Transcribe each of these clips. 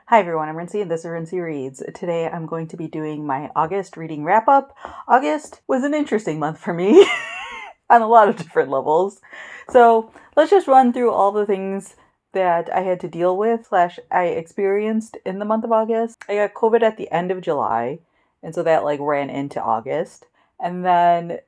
Hi everyone, I'm Rincey and this is Rincey Reads. Today I'm going to be doing my August reading wrap-up. August was an interesting month for me on a lot of different levels. So let's just run through all the things that I had to deal with / I experienced in the month of August. I got COVID at the end of July, and so that ran into August. And then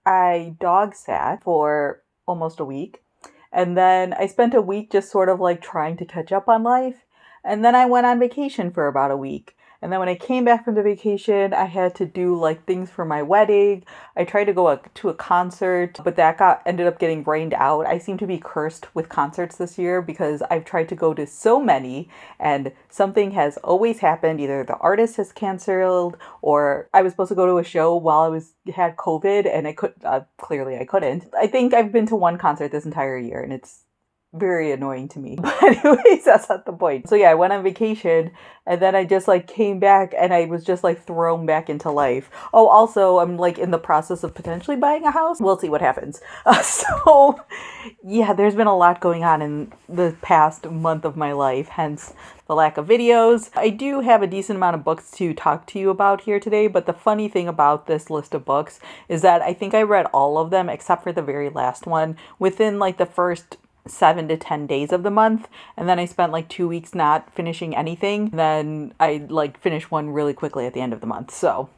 I dog sat for almost a week. And then I spent a week just sort of trying to catch up on life. And then I went on vacation for about a week. And then when I came back from the vacation, I had to do things for my wedding. I tried to go to a concert, but that ended up getting rained out. I seem to be cursed with concerts this year because I've tried to go to so many and something has always happened. Either the artist has canceled or I was supposed to go to a show while had COVID and I clearly I couldn't. I think I've been to one concert this entire year and it's very annoying to me. But anyways, that's not the point. So yeah, I went on vacation and then I just came back and I was just thrown back into life. Oh, also I'm in the process of potentially buying a house. We'll see what happens. So yeah, there's been a lot going on in the past month of my life, hence the lack of videos. I do have a decent amount of books to talk to you about here today, but the funny thing about this list of books is that I think I read all of them except for the very last one within the first 7 to 10 days of the month, and then I spent 2 weeks not finishing anything. Then I finished one really quickly at the end of the month. So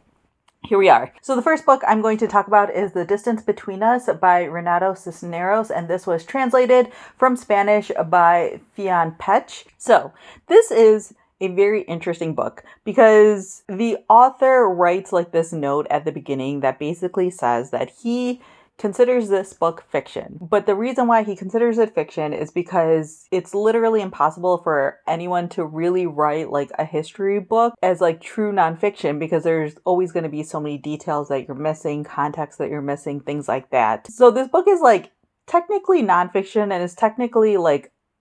here we are. So the first book I'm going to talk about is The Distance Between Us by Renato Cisneros, and this was translated from Spanish by Fionn Petch. So this is a very interesting book because the author writes this note at the beginning that basically says that he considers this book fiction. But the reason why he considers it fiction is because it's literally impossible for anyone to really write a history book as true nonfiction, because there's always going to be so many details that you're missing, context that you're missing, things like that. So this book is technically nonfiction and is technically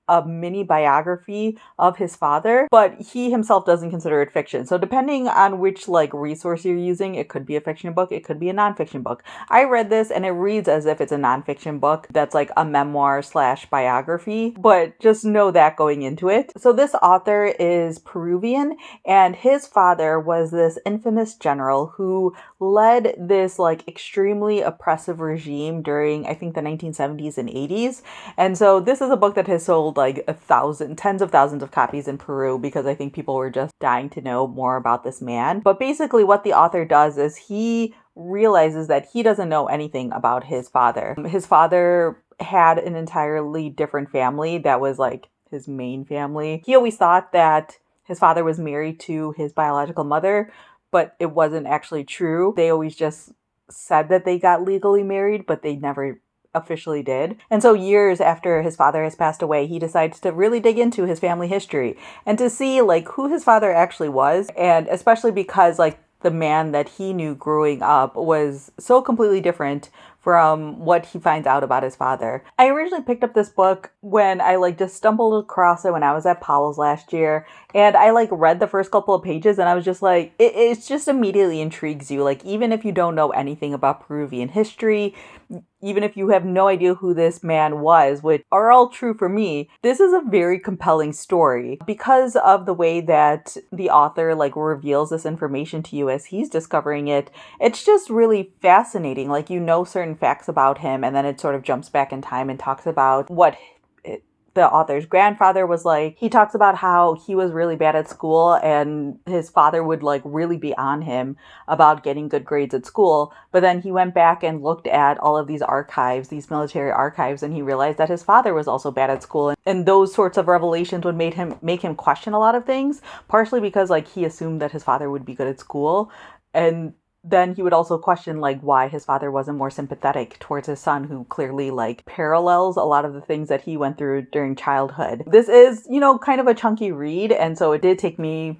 a mini biography of his father, but he himself doesn't consider it fiction. So depending on which resource you're using, it could be a fiction book, it could be a nonfiction book. I read this and it reads as if it's a nonfiction book that's a memoir / biography, but just know that going into it. So this author is Peruvian, and his father was this infamous general who led this extremely oppressive regime during, I think, the 1970s and 80s. And so this is a book that has sold tens of thousands of copies in Peru because I think people were just dying to know more about this man. But basically what the author does is he realizes that he doesn't know anything about his father. His father had an entirely different family that was his main family. He always thought that his father was married to his biological mother, but it wasn't actually true. They always just said that they got legally married, but they never officially did. And so years after his father has passed away, he decides to really dig into his family history and to see who his father actually was. And especially because the man that he knew growing up was so completely different from what he finds out about his father. I originally picked up this book when I just stumbled across it when I was at Powell's last year, and I read the first couple of pages and I was just it just immediately intrigues you. Even if you don't know anything about Peruvian history, even if you have no idea who this man was, which are all true for me, this is a very compelling story because of the way that the author reveals this information to you as he's discovering it. It's just really fascinating. Certain facts about him, and then it sort of jumps back in time and talks about what the author's grandfather was like. He talks about how he was really bad at school and his father would really be on him about getting good grades at school. But then he went back and looked at all of these archives, these military archives, and he realized that his father was also bad at school. And those sorts of revelations would make him question a lot of things, partially because he assumed that his father would be good at school. And then he would also question why his father wasn't more sympathetic towards his son, who clearly parallels a lot of the things that he went through during childhood. This is, kind of a chunky read, and so it did take me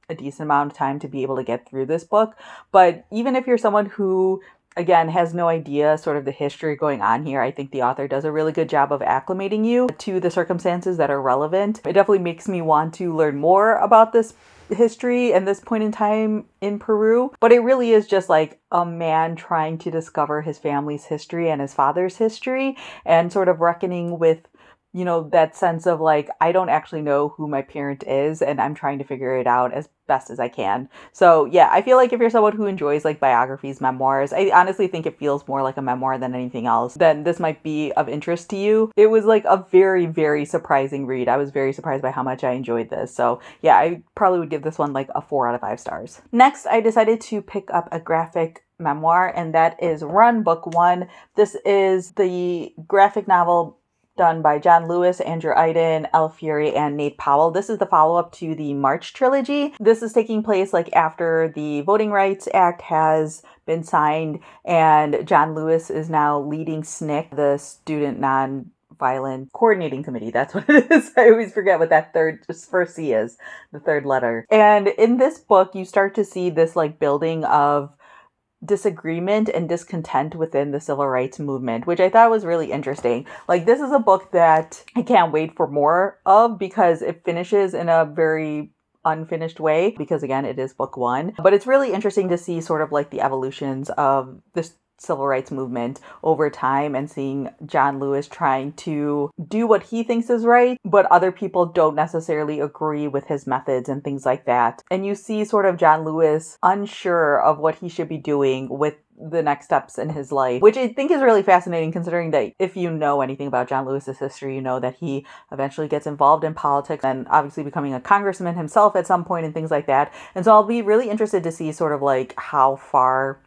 a decent amount of time to be able to get through this book. But even if you're someone who, again, has no idea sort of the history going on here, I think the author does a really good job of acclimating you to the circumstances that are relevant. It definitely makes me want to learn more about this history and this point in time in Peru, but it really is just a man trying to discover his family's history and his father's history and sort of reckoning with that sense of like, I don't actually know who my parent is and I'm trying to figure it out as best as I can. So yeah, I feel like if you're someone who enjoys like biographies, memoirs, I honestly think it feels more like a memoir than anything else, then this might be of interest to you. It was like a very, very surprising read. I was very surprised by how much I enjoyed this. So yeah, I probably would give this one like a 4 out of 5 stars. Next, I decided to pick up a graphic memoir, and that is Run, Book 1. This is the graphic novel done by John Lewis, Andrew Aydin, Elle Fury, and Nate Powell. This is the follow-up to the March trilogy. This is taking place like after the Voting Rights Act has been signed, and John Lewis is now leading SNCC, the Student Non-Violent Coordinating Committee. That's what it is. I always forget what that first C is, the third letter. And in this book, you start to see this like building of disagreement and discontent within the civil rights movement, which I thought was really interesting. Like, this is a book that I can't wait for more of because it finishes in a very unfinished way, because again, it is book 1. But it's really interesting to see sort of like the evolutions of this civil rights movement over time and seeing John Lewis trying to do what he thinks is right, but other people don't necessarily agree with his methods and things like that. And you see sort of John Lewis unsure of what he should be doing with the next steps in his life, which I think is really fascinating considering that if you know anything about John Lewis's history, you know that he eventually gets involved in politics and obviously becoming a congressman himself at some point and things like that. And so I'll be really interested to see sort of like how far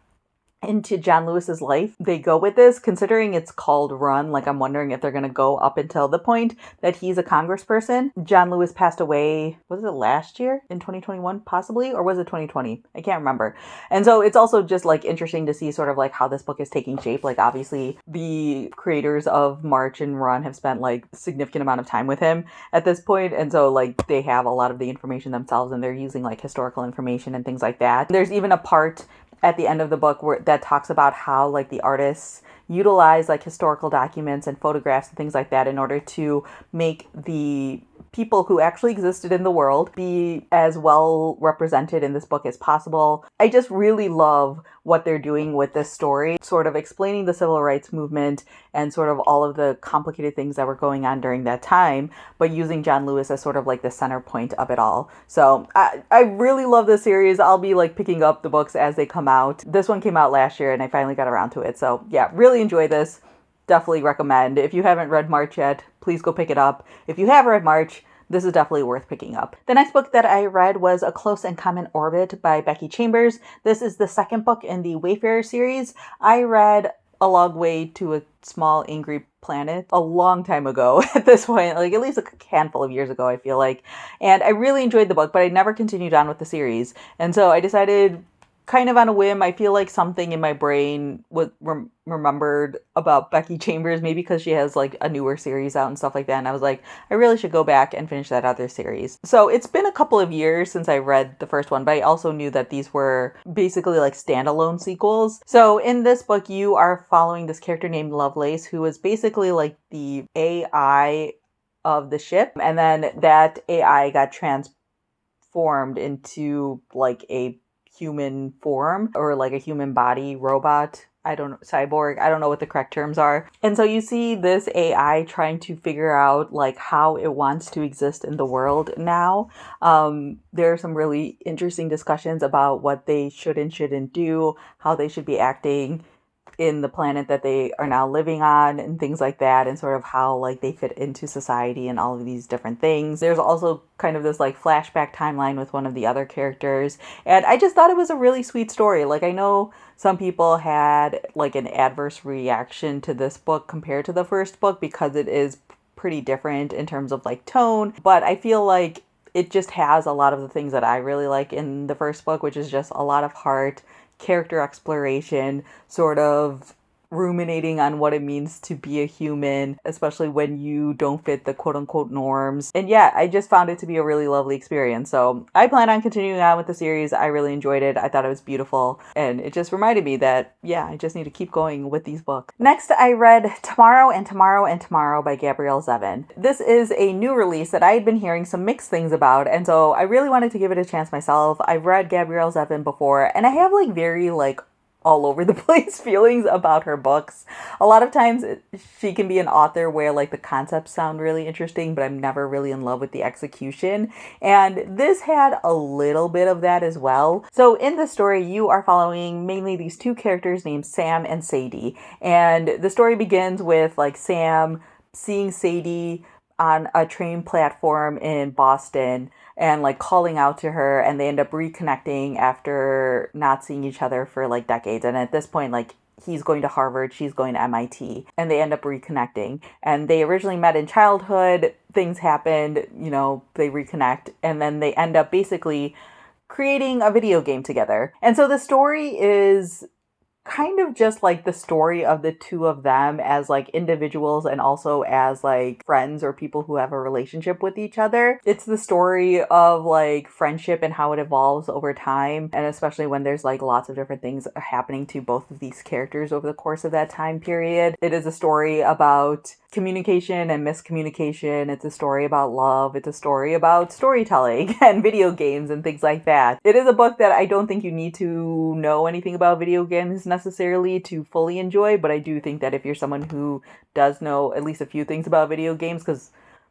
into John Lewis's life they go with this, considering it's called Run. Like, I'm wondering if they're going to go up until the point that he's a congressperson. John Lewis passed away, was it last year in 2021 possibly, or was it 2020? I can't remember. And so it's also just like interesting to see sort of like how this book is taking shape. Like, obviously the creators of March and Run have spent like a significant amount of time with him at this point, and so like they have a lot of the information themselves and they're using like historical information and things like that. There's even a part at the end of the book where that talks about how like the artists utilize like historical documents and photographs and things like that in order to make the people who actually existed in the world be as well represented in this book as possible. I just really love what they're doing with this story, sort of explaining the civil rights movement and sort of all of the complicated things that were going on during that time, but using John Lewis as sort of like the center point of it all. So I really love this series. I'll be like picking up the books as they come out. This one came out last year and I finally got around to it. So yeah, really enjoy this. Definitely recommend. If you haven't read March yet, please go pick it up. If you have read March, this is definitely worth picking up. The next book that I read was A Close and Common Orbit by Becky Chambers. This is the second book in the Wayfarer series. I read A Long Way to a Small Angry Planet a long time ago at this point, like at least a handful of years ago, I feel like. And I really enjoyed the book, but I never continued on with the series. And so I decided, kind of on a whim, I feel like something in my brain was remembered about Becky Chambers, maybe because she has like a newer series out and stuff like that. And I was like, I really should go back and finish that other series. So it's been a couple of years since I read the first one, but I also knew that these were basically like standalone sequels. So in this book, you are following this character named Lovelace, who is basically like the AI of the ship. And then that AI got transformed into like a human form, or like a human body robot. I don't know, cyborg. I don't know what the correct terms are. And so you see this AI trying to figure out like how it wants to exist in the world now. There are some really interesting discussions about what they should and shouldn't do, how they should be acting in the planet that they are now living on and things like that, and sort of how like they fit into society and all of these different things. There's also kind of this like flashback timeline with one of the other characters, and I just thought it was a really sweet story. Like, I know some people had like an adverse reaction to this book compared to the first book because it is pretty different in terms of like tone, but I feel like it just has a lot of the things that I really like in the first book, which is just a lot of heart, character exploration, sort of ruminating on what it means to be a human, especially when you don't fit the quote-unquote norms. And yeah, I just found it to be a really lovely experience. So I plan on continuing on with the series. I really enjoyed it. I thought it was beautiful. And it just reminded me that, yeah, I just need to keep going with these books. Next, I read Tomorrow and Tomorrow and Tomorrow by Gabrielle Zevin. This is a new release that I had been hearing some mixed things about. And so I really wanted to give it a chance myself. I've read Gabrielle Zevin before, and I have like very like all over the place feelings about her books. A lot of times she can be an author where like the concepts sound really interesting, but I'm never really in love with the execution. And this had a little bit of that as well. So in the story, you are following mainly these two characters named Sam and Sadie. And the story begins with like Sam seeing Sadie on a train platform in Boston and like calling out to her, and they end up reconnecting after not seeing each other for like decades. And at this point, like he's going to Harvard, she's going to MIT, and they end up reconnecting. And they originally met in childhood, things happened, you know, they reconnect, and then they end up basically creating a video game together. And so the story is kind of just like the story of the two of them as like individuals and also as like friends or people who have a relationship with each other. It's the story of like friendship and how it evolves over time, and especially when there's like lots of different things happening to both of these characters over the course of that time period. It is a story about communication and miscommunication. It's a story about love. It's a story about storytelling and video games and things like that. It is a book that I don't think you need to know anything about video games necessarily to fully enjoy, but I do think that if you're someone who does know at least a few things about video games, because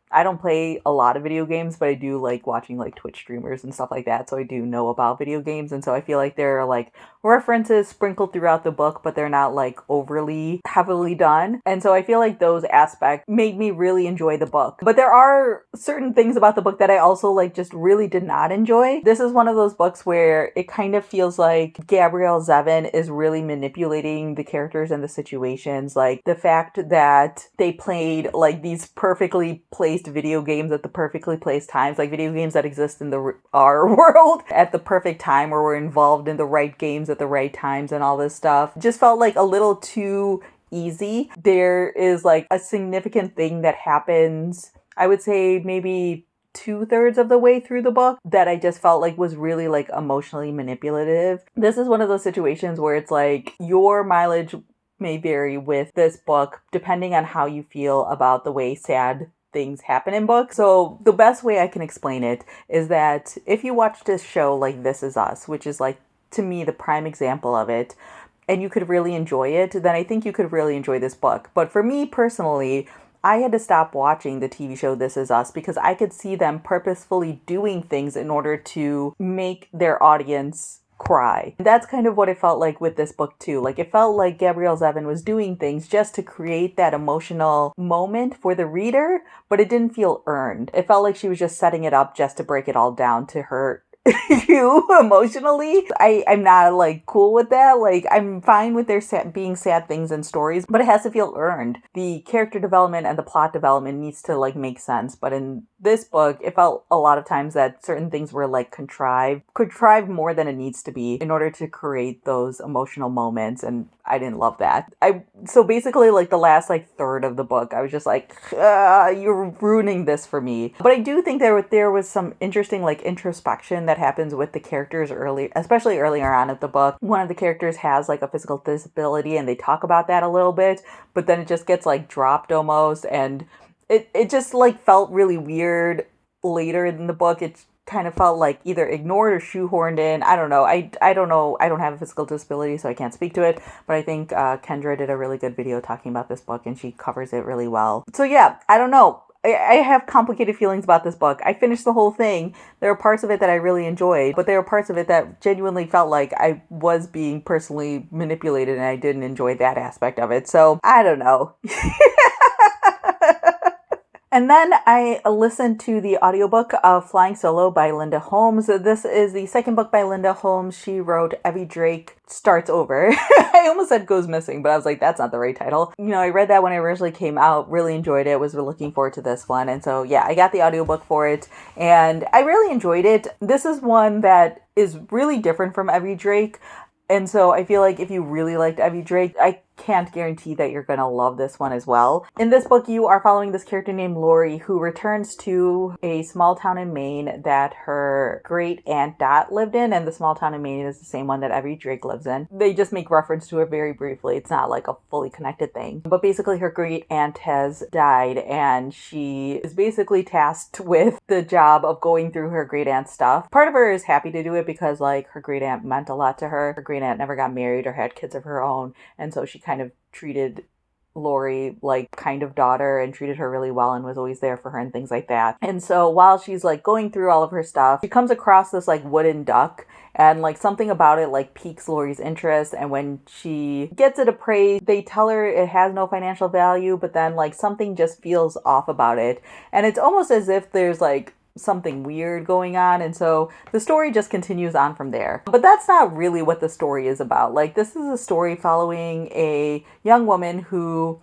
I don't play a lot of video games, but I do like watching like Twitch streamers and stuff like that, so I do know about video games. And so I feel like there are like references sprinkled throughout the book, but they're not like overly heavily done. And so I feel like those aspects made me really enjoy the book. But there are certain things about the book that I also like just really did not enjoy. This is one of those books where it kind of feels like Gabrielle Zevin is really manipulating the characters and the situations. Like the fact that they played like these perfectly placed video games at the perfectly placed times, like video games that exist in our world at the perfect time, where we're involved in the right games at the right times and all this stuff, just felt like a little too easy. There is like a significant thing that happens, I would say maybe 2/3 of the way through the book, that I just felt like was really like emotionally manipulative. This is one of those situations where it's like your mileage may vary with this book depending on how you feel about the way sad things happen in books. So the best way I can explain it is that if you watch this show like This Is Us, which is like to me the prime example of it, and you could really enjoy it, then I think you could really enjoy this book. But for me personally, I had to stop watching the TV show This Is Us because I could see them purposefully doing things in order to make their audience cry. That's kind of what it felt like with this book too. Like it felt like Gabrielle Zevin was doing things just to create that emotional moment for the reader, but it didn't feel earned. It felt like she was just setting it up just to break it all down to hurt you emotionally. I'm not like cool with that. Like I'm fine with there being sad things in stories, but it has to feel earned. The character development and the plot development needs to like make sense. But in this book, it felt a lot of times that certain things were like contrived more than it needs to be in order to create those emotional moments, and I didn't love that. So basically like the last like third of the book, I was just like, you're ruining this for me. But I do think there was some interesting like introspection that happens with the characters especially earlier on in the book. One of the characters has like a physical disability and they talk about that a little bit, but then it just gets like dropped almost, and it just like felt really weird later in the book. It kind of felt like either ignored or shoehorned in. I don't know. I don't know. I don't have a physical disability, so I can't speak to it. But I think Kendra did a really good video talking about this book, and she covers it really well. So yeah, I don't know. I have complicated feelings about this book. I finished the whole thing. There are parts of it that I really enjoyed, but there are parts of it that genuinely felt like I was being personally manipulated, and I didn't enjoy that aspect of it. So I don't know. And then I listened to the audiobook of Flying Solo by Linda Holmes. This is the second book by Linda Holmes. She wrote Evie Drake Starts Over. I almost said Goes Missing, but I was like, that's not the right title. You know, I read that when it originally came out, really enjoyed it, was looking forward to this one. And so, yeah, I got the audiobook for it, and I really enjoyed it. This is one that is really different from Evie Drake. And so I feel like if you really liked Evie Drake, I can't guarantee that you're going to love this one as well. In this book, you are following this character named Lori who returns to a small town in Maine that her great aunt Dot lived in, and the small town in Maine is the same one that Evie Drake lives in. They just make reference to it very briefly. It's not like a fully connected thing. But basically her great aunt has died, and she is basically tasked with the job of going through her great aunt's stuff. Part of her is happy to do it because like her great aunt meant a lot to her. Her great aunt never got married or had kids of her own, and so she kind of treated Lori like kind of daughter and treated her really well and was always there for her and things like that. And so while she's like going through all of her stuff, she comes across this like wooden duck, and like something about it like piques Lori's interest. And when she gets it appraised, they tell her it has no financial value, but then like something just feels off about it, and it's almost as if there's like something weird going on, and so the story just continues on from there. But that's not really what the story is about. Like, this is a story following a young woman who,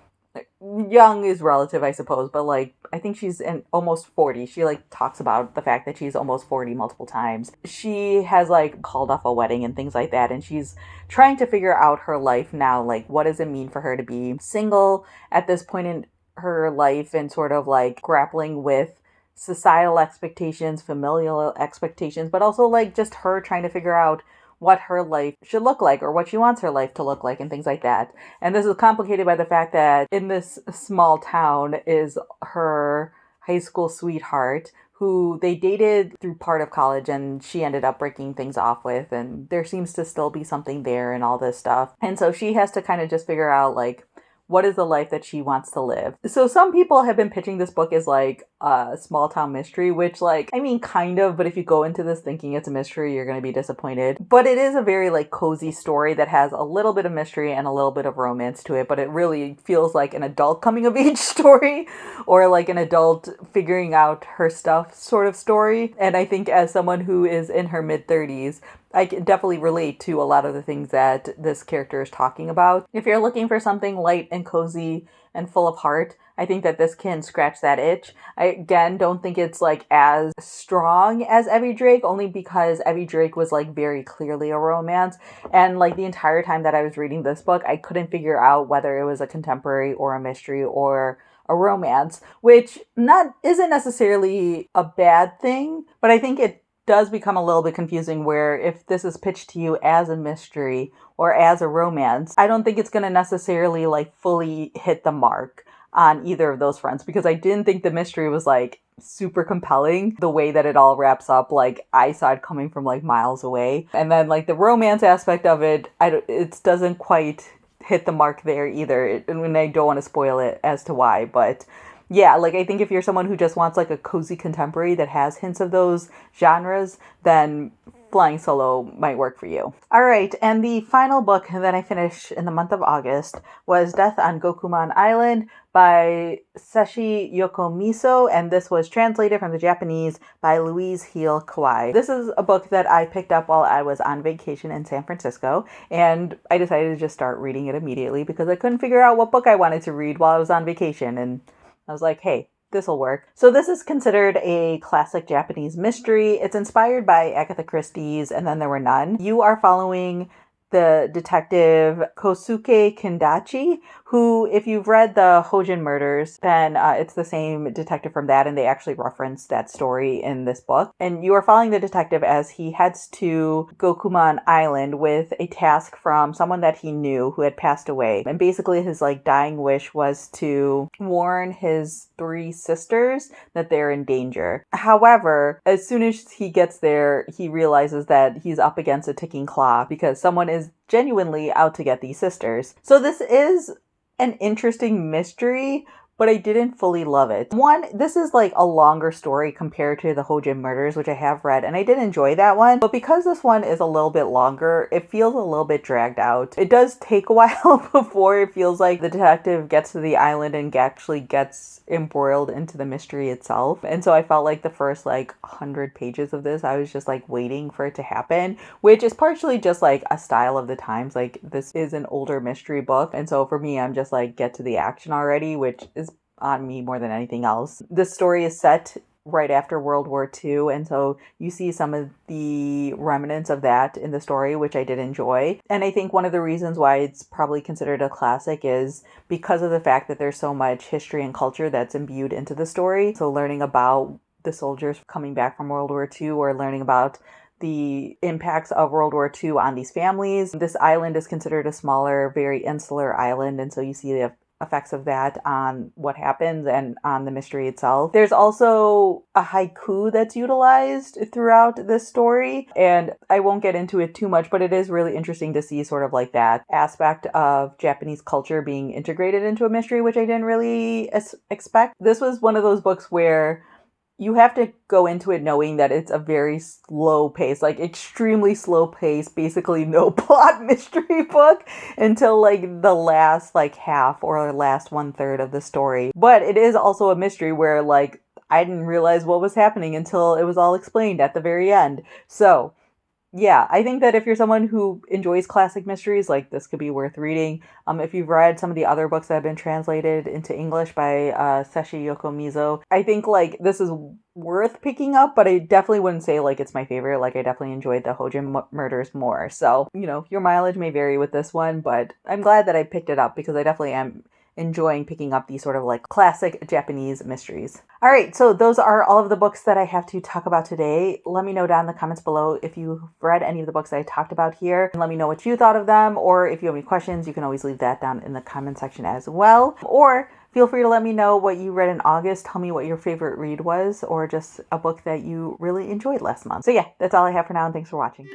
young is relative I suppose, but like I think she's almost 40. She like talks about the fact that she's almost 40 multiple times. She has like called off a wedding and things like that, and she's trying to figure out her life now. Like, what does it mean for her to be single at this point in her life, and sort of like grappling with societal expectations, familial expectations, but also like just her trying to figure out what her life should look like or what she wants her life to look like and things like that. And this is complicated by the fact that in this small town is her high school sweetheart who they dated through part of college, and she ended up breaking things off with, and there seems to still be something there and all this stuff. And so she has to kind of just figure out like what is the life that she wants to live. So some people have been pitching this book as like a small town mystery, which like, I mean, kind of, but if you go into this thinking it's a mystery, you're going to be disappointed. But it is a very like cozy story that has a little bit of mystery and a little bit of romance to it, but it really feels like an adult coming of age story, or like an adult figuring out her stuff sort of story. And I think as someone who is in her mid-30s, I can definitely relate to a lot of the things that this character is talking about. If you're looking for something light and cozy and full of heart, I think that this can scratch that itch. I, again, don't think it's like as strong as Evie Drake, only because Evie Drake was like very clearly a romance. And like the entire time that I was reading this book, I couldn't figure out whether it was a contemporary or a mystery or a romance, which isn't necessarily a bad thing, but I think it does become a little bit confusing where if this is pitched to you as a mystery or as a romance, I don't think it's going to necessarily like fully hit the mark on either of those fronts, because I didn't think the mystery was like super compelling the way that it all wraps up. Like, I saw it coming from like miles away, and then like the romance aspect of it, it doesn't quite hit the mark there either, and I don't want to spoil it as to why, but yeah, like I think if you're someone who just wants like a cozy contemporary that has hints of those genres, then Flying Solo might work for you. All right, and the final book that I finished in the month of August was Death on Gokumon Island by Seishi Yokomizo, and this was translated from the Japanese by Louise Kawai. This is a book that I picked up while I was on vacation in San Francisco, and I decided to just start reading it immediately because I couldn't figure out what book I wanted to read while I was on vacation, and I was like, hey, this'll work. So this is considered a classic Japanese mystery. It's inspired by Agatha Christie's And Then There Were None. You are following the detective Kosuke Kindachi, who, if you've read the Hojin murders, then it's the same detective from that, and they actually reference that story in this book. And you are following the detective as he heads to Gokumon Island with a task from someone that he knew who had passed away. And basically his like dying wish was to warn his 3 sisters that they're in danger. However, as soon as he gets there, he realizes that he's up against a ticking clock because someone is genuinely out to get these sisters. So this is an interesting mystery, but I didn't fully love it. One, this is like a longer story compared to the Hojin murders, which I have read, and I did enjoy that one. But because this one is a little bit longer, it feels a little bit dragged out. It does take a while before it feels like the detective gets to the island and actually gets embroiled into the mystery itself. And so I felt like the first like 100 pages of this, I was just like waiting for it to happen, which is partially just like a style of the times. Like, this is an older mystery book, and so for me, I'm just like, get to the action already, which is on me more than anything else. This story is set right after World War II. And so you see some of the remnants of that in the story, which I did enjoy. And I think one of the reasons why it's probably considered a classic is because of the fact that there's so much history and culture that's imbued into the story. So learning about the soldiers coming back from World War II, or learning about the impacts of World War II on these families. This island is considered a smaller, very insular island, and so you see the effects of that on what happens and on the mystery itself. There's also a haiku that's utilized throughout this story, and I won't get into it too much, but it is really interesting to see sort of like that aspect of Japanese culture being integrated into a mystery, which I didn't really expect. This was one of those books where you have to go into it knowing that it's a very slow pace, like extremely slow pace, basically no plot mystery book until like the last like half or last 1/3 of the story. But it is also a mystery where like I didn't realize what was happening until it was all explained at the very end. So yeah, I think that if you're someone who enjoys classic mysteries, like this could be worth reading. If you've read some of the other books that have been translated into English by Seishi Yokomizo, I think like this is worth picking up, but I definitely wouldn't say like it's my favorite. Like I definitely enjoyed the Hojin murders more. So, your mileage may vary with this one, but I'm glad that I picked it up because I definitely am enjoying picking up these sort of like classic Japanese mysteries. All right, so those are all of the books that I have to talk about today. Let me know down in the comments below if you've read any of the books that I talked about here, and let me know what you thought of them, or if you have any questions, you can always leave that down in the comment section as well. Or feel free to let me know what you read in August. Tell me what your favorite read was, or just a book that you really enjoyed last month. So yeah, that's all I have for now, and thanks for watching.